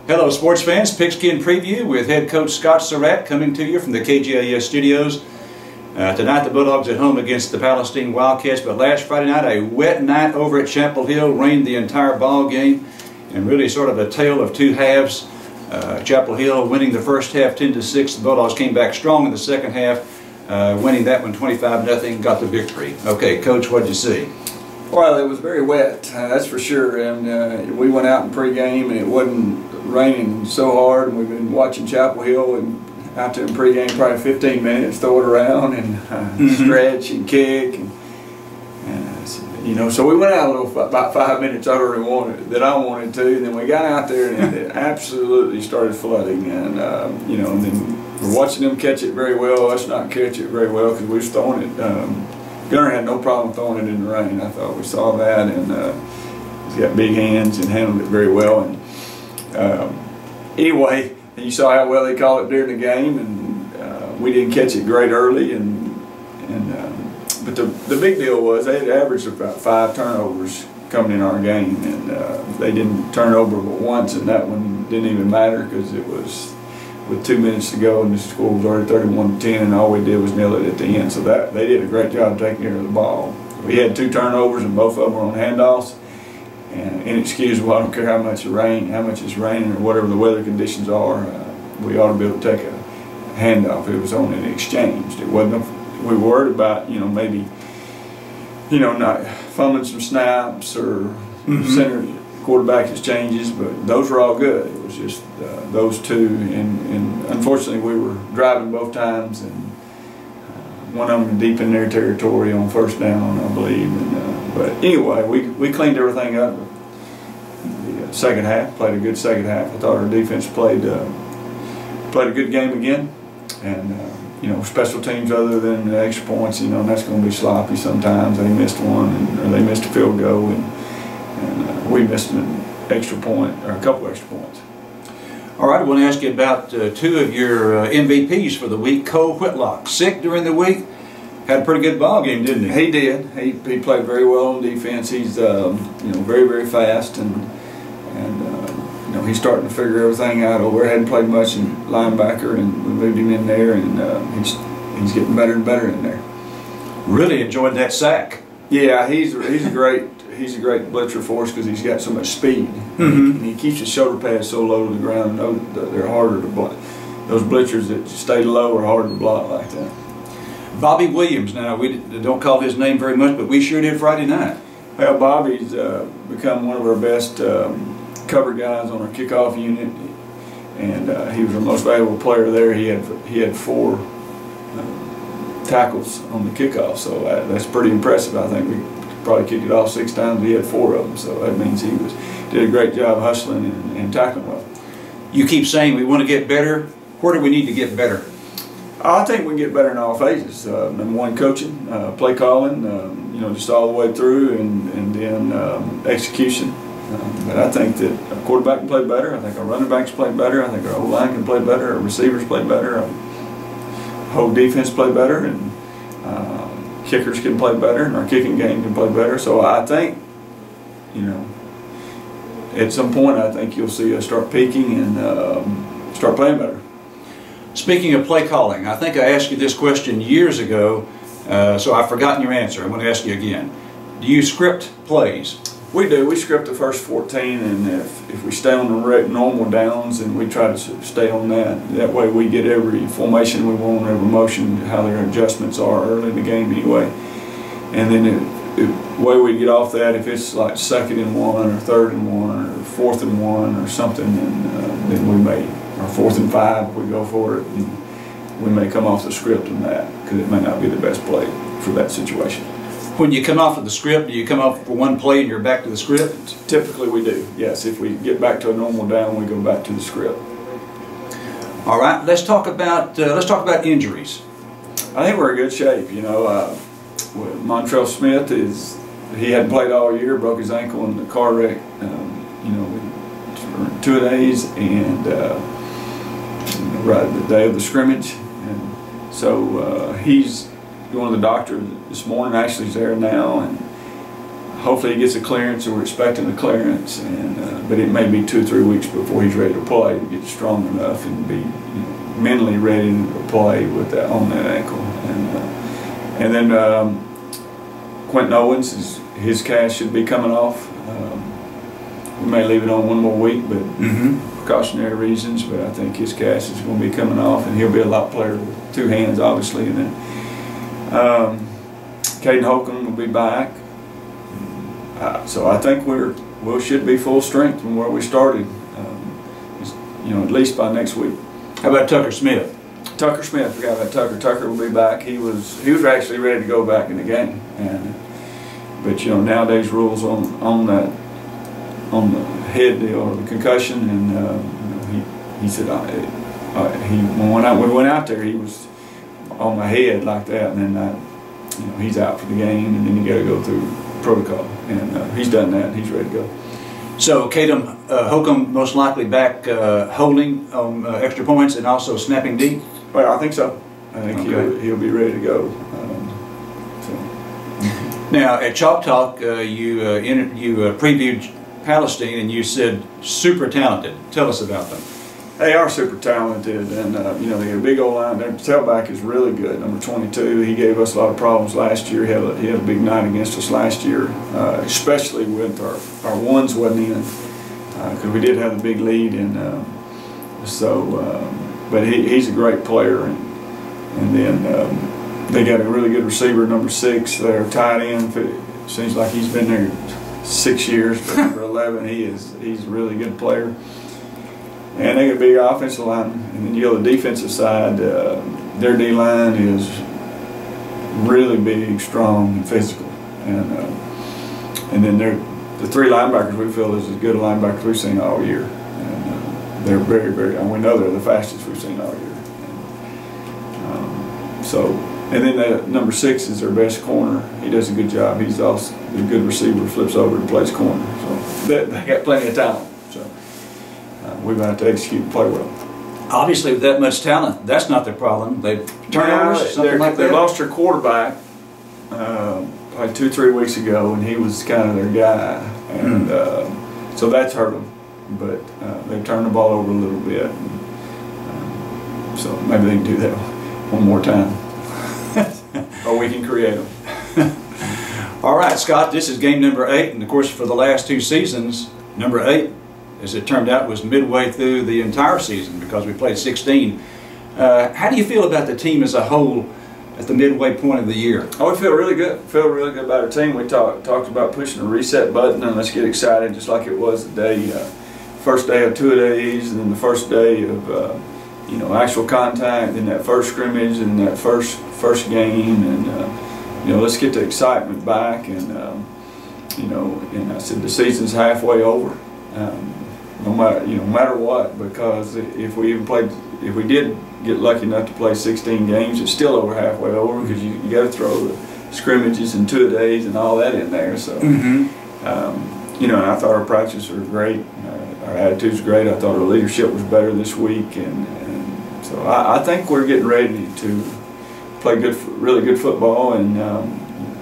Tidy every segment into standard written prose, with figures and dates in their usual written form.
Hello sports fans, Pigskin Preview with head coach Scott Suratt coming to you from the KGIS studios. Tonight the Bulldogs at home against the Palestine Wildcats, but last Friday night a wet night over at Chapel Hill, rained the entire ball game, and really sort of a tale of two halves. Chapel Hill winning the first half 10-6. The Bulldogs came back strong in the second half, winning that one 25-0, got the victory. Okay, Coach, what did you see? Well, it was very wet, that's for sure, and we went out in pregame and it wasn't raining so hard, and we've been watching Chapel Hill and out there in pregame probably 15 minutes, throw it around and stretch and kick, and you know, so we went out a little about 5 minutes earlier than I wanted to, and then we got out there and it absolutely started flooding, and you know, and then we're watching them catch it very well, us not catch it very well because we was throwing it. Gunner had no problem throwing it in the rain. I thought we saw that, and he's got big hands and handled it very well. And anyway, you saw how well they called it during the game, and we didn't catch it great early. But the big deal was they had averaged about 5 turnovers coming in our game, and they didn't turn over but once, and that one didn't even matter because it was with 2 minutes to go and the score was already 31-10, and all we did was nail it at the end. So that they did a great job taking care of the ball. We had 2 turnovers and both of them were on handoffs, and inexcusable. I don't care how much it's raining or whatever the weather conditions are. We ought to be able to take a handoff. It was on an exchange. It wasn't. We were worried about, you know, maybe, you know, not fumbling some snaps or center quarterback exchanges, but those were all good. It was just those 2, and unfortunately we were driving both times, and one of them deep in their territory on first down, I believe. But anyway, we cleaned everything up. The second half, played a good second half. I thought our defense played a good game again, and you know, special teams other than the extra points, you know, and that's going to be sloppy sometimes. They missed one, or they missed a field goal, and we missed an extra point, or a couple extra points. All right, I want to ask you about 2 of your MVPs for the week. Cole Whitlock, sick during the week, had a pretty good ball game, didn't he? He did. He played very well on defense. He's you know, very, very fast, and you know, he's starting to figure everything out. We hadn't played much in linebacker, and we moved him in there, and he's getting better and better in there. Really enjoyed that sack. Yeah, he's a great blitzer for us because he's got so much speed. And he keeps his shoulder pads so low to the ground. They're harder to block. Those blitzers that stay low are harder to block like that. Bobby Williams. Now we don't call his name very much, but we sure did Friday night. Well, Bobby's become one of our best cover guys on our kickoff unit, and he was our most valuable player there. He had 4 tackles on the kickoff, so that's pretty impressive. I think we probably kicked it off 6 times. He had 4 of them, so that means he did a great job hustling and tackling well. You keep saying we want to get better. Where do we need to get better? I think we can get better in all phases. Number 1, coaching, play calling, you know, just all the way through, and then execution. But I think that our quarterback can play better. I think our running backs play better. I think our O-line can play better. Our receivers play better. Our whole defense play better, and kickers can play better, and our kicking game can play better. So I think, you know, at some point I think you'll see us start peaking and start playing better. Speaking of play calling, I think I asked you this question years ago, so I've forgotten your answer. I'm going to ask you again. Do you script plays? We do. We script the first 14, and if we stay on the normal downs, and we try to stay on that. That way we get every formation we want, every motion, how their adjustments are early in the game anyway. And then the way we get off that, if it's like 2nd and 1, or 3rd and 1, or 4th and 1, or something, then we may, or 4th and 5, we go for it, and we may come off the script on that because it may not be the best play for that situation. When you come off of the script, do you come off for one play and you're back to the script? Typically we do, yes. If we get back to a normal down, we go back to the script. All right, let's talk about injuries. I think we're in good shape. You know, Montrell Smith he hadn't played all year, broke his ankle in the car wreck. You know, 2 days, and right the day of the scrimmage, and so he's going to the doctor this morning. Actually, he's there now, and hopefully he gets a clearance, and we're expecting a clearance, and but it may be 2 or 3 weeks before he's ready to play to get strong enough and be mentally ready to play with that on that ankle. And then Quentin Owens, his cast should be coming off. We may leave it on 1 more week, but precautionary reasons. But I think his cast is going to be coming off, and he'll be a lot player with 2 hands, obviously. And then Caden Holcomb will be back. So I think we should be full strength from where we started. At least by next week. How about Tucker Smith? Tucker Smith, forgot about Tucker. Tucker will be back. He was actually ready to go back in the game, but nowadays rules on the head deal or the concussion, and he said when we went out there, he was on my head like that, and then he's out for the game, and then you got to go through protocol, and he's done that. And he's ready to go. So Caden Holcomb most likely back holding on extra points and also snapping deep? Well, I think so. I think he'll be ready to go. Now at Chalk Talk, you previewed Palestine, and you said super talented. Tell us about them. They are super talented, and they have a big old line. Their tailback is really good. Number 22, he gave us a lot of problems last year. He had a big night against us last year, especially with our ones wasn't in, because we did have a big lead, and but he's a great player, and then they got a really good receiver, number 6. Their tight end, it seems like he's been there 6 years, but number 11, he's a really good player. And they got a big offensive line, and then you go to the defensive side. Their D line is really big, strong, and physical, and then the 3 linebackers we feel is as good a linebackers we've seen all year, and they're very, very. And we know they're the fastest we've seen all year. And then the number 6 is their best corner. He does a good job. He's also a good receiver, flips over and plays corner. So they got plenty of talent. So. We're going to have to execute and play well. Obviously, with that much talent, that's not their problem. They turnovers, something like that. They lost their quarterback probably 2 or 3 weeks ago, and he was kind of their guy, and so that's hurt them. But they've turned the ball over a little bit, and, so maybe they can do that one more time, or we can create them. All right, Scott. This is game number 8, and of course, for the last 2 seasons, number 8. As it turned out, was midway through the entire season because we played 16. How do you feel about the team as a whole at the midway point of the year? Oh, we feel really good. Feel really good about our team. We talked about pushing the reset button and let's get excited, just like it was the day, first day of 2-a-days, and then the first day of actual contact, and that first scrimmage, and that first game, and let's get the excitement back. And and I said the season's halfway over. No matter what, because if we did get lucky enough to play 16 games, it's still over halfway over, because you got to throw the scrimmages and 2-a-days and all that in there. So, and I thought our practices were great, our attitude's great. I thought our leadership was better this week, and so I think we're getting ready to play really good football, and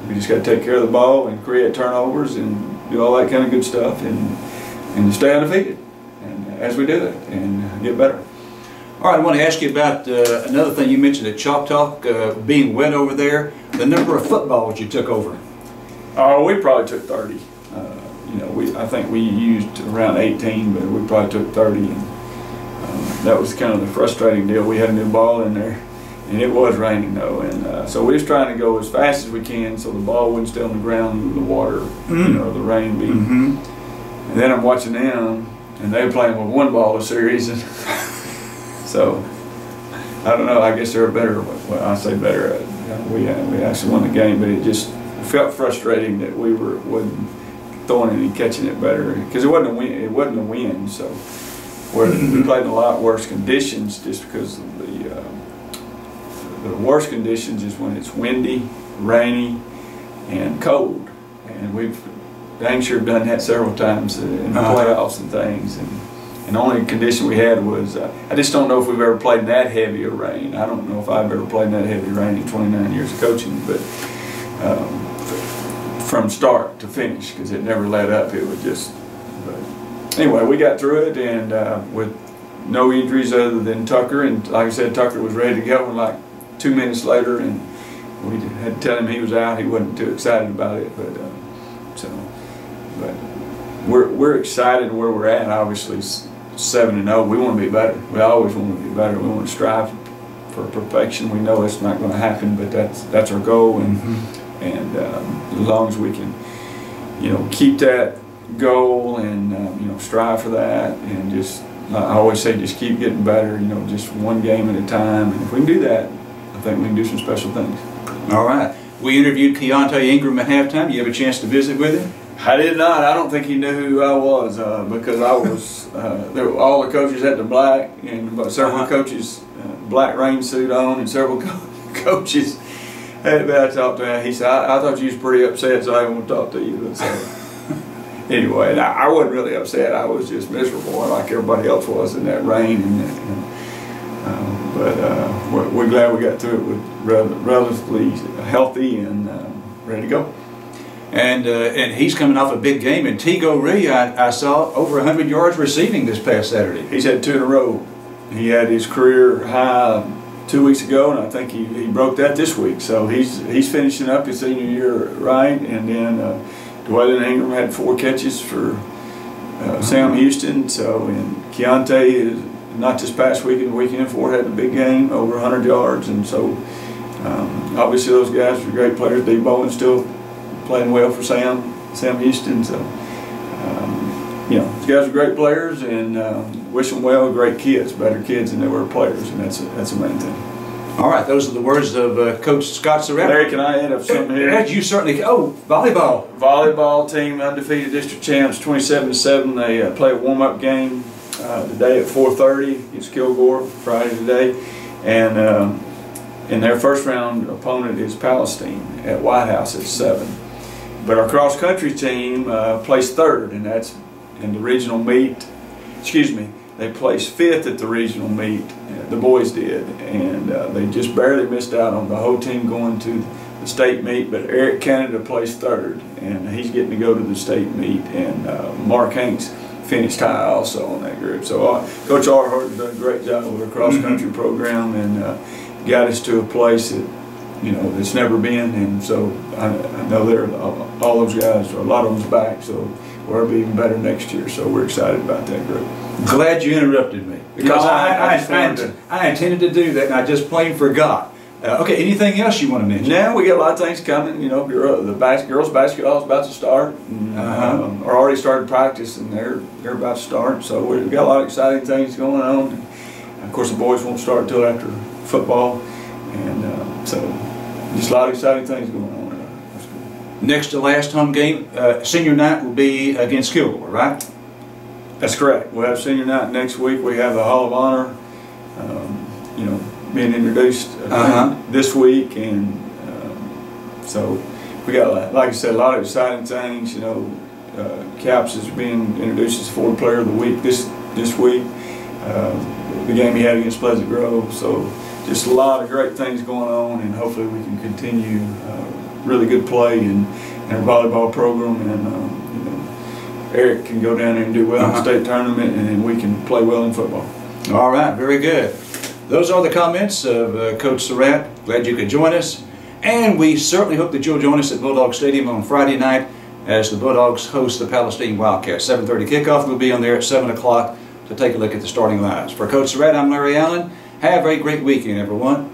we just got to take care of the ball and create turnovers and do all that kind of good stuff, and stay undefeated, and as we do it, and get better. All right, I want to ask you about another thing you mentioned at Chalk Talk, being wet over there, the number of footballs you took over. Oh, we probably took 30. I think we used around 18, but we probably took 30, and that was kind of the frustrating deal. We had a new ball in there, and it was raining though, and so we was trying to go as fast as we can so the ball wouldn't stay on the ground and the water, the rain beat. And then I'm watching them, and they're playing with 1 ball a series, and so I don't know. I guess they're better. Well, I say better. We actually won the game, but it just felt frustrating that we wasn't throwing it and catching it better, because it wasn't a win. It wasn't a win. So we played in a lot worse conditions, just because of the worst conditions is when it's windy, rainy, and cold, and we've dang sure done that several times in the playoffs and things, and the only condition we had was, I just don't know if we've ever played in that heavy of rain. I don't know if I've ever played in that heavy rain in 29 years of coaching, but from start to finish, because it never let up. It was just, but anyway, we got through it, and with no injuries other than Tucker, and like I said, Tucker was ready to go, and like 2 minutes later, and we had to tell him he was out. He wasn't too excited about it, but but we're excited where we're at. Obviously, 7-0. We want to be better. We always want to be better. We want to strive for perfection. We know it's not going to happen, but that's our goal, and and as long as we can, keep that goal and strive for that, and just I always say just keep getting better. Just one game at a time, and if we can do that, I think we can do some special things. All right. We interviewed Keontae Ingram at halftime. You have a chance to visit with him? I did not. I don't think he knew who I was, because I was. All the coaches had the black, and several coaches black rain suit on, and several coaches had. I talked to him. He said, "I thought you was pretty upset, so I didn't want to talk to you." So anyway, I wasn't really upset. I was just miserable, like everybody else was in that rain. But we're glad we got through it with relatively healthy and ready to go. And he's coming off a big game. And Tego Ree, I saw over 100 yards receiving this past Saturday. He's had 2 in a row. He had his career high 2 weeks ago, and I think he broke that this week. So he's finishing up his senior year right. And then Dwaylen Ingram had 4 catches for Sam Houston. So, and Keontae is not this past weekend, the weekend before, had a big game, over 100 yards. And so obviously those guys are great players. Dave Bowen's still playing well for Sam Houston. So these guys are great players, and wish them well. Great kids, better kids than they were players, and that's the main thing. All right, those are the words of Coach Scott Suratt. Larry, can I add up something here? You certainly. Oh, volleyball. Volleyball team, undefeated district champs, 27-7. They play a warm-up game today at 4:30 against Kilgore, Friday today, and their first round opponent is Palestine at White House at 7. But our cross country team placed 3rd, and that's in the regional meet. Excuse me, they placed 5th at the regional meet. The boys did, and they just barely missed out on the whole team going to the state meet. But Eric Canada placed 3rd, and he's getting to go to the state meet. And Mark Hanks finished high also on that group. So Coach Arhart has done a great job with our cross country program, and got us to a place that that's never been. And so I know they're all those guys, or a lot of them's back. So we'll be even better next year. So we're excited about that group. Glad you interrupted me, because I intended to do that, and I just plain forgot. Okay, anything else you want to mention? Now we got a lot of things coming. The girls basketball is about to start, and, or already started practice, and they're about to start. So we've got a lot of exciting things going on. And of course, the boys won't start until after football, and so just a lot of exciting things going on. Next to last home game, senior night will be against Kilgore, right? That's correct. We'll have senior night next week. We have the Hall of Honor, being introduced this week, and so we got, like I said, a lot of exciting things. Caps is being introduced as Ford Player of the Week this week. The game he had against Pleasant Grove. So just a lot of great things going on, and hopefully we can continue really good play in our volleyball program, and Eric can go down there and do well in the state tournament, and then we can play well in football. All right, very good. Those are the comments of Coach Suratt. Glad you could join us, and we certainly hope that you'll join us at Bulldog Stadium on Friday night as the Bulldogs host the Palestine Wildcats. 7:30 kickoff. We'll be on there at 7 o'clock to take a look at the starting lineups. For Coach Suratt, I'm Larry Allen. Have a great weekend, everyone.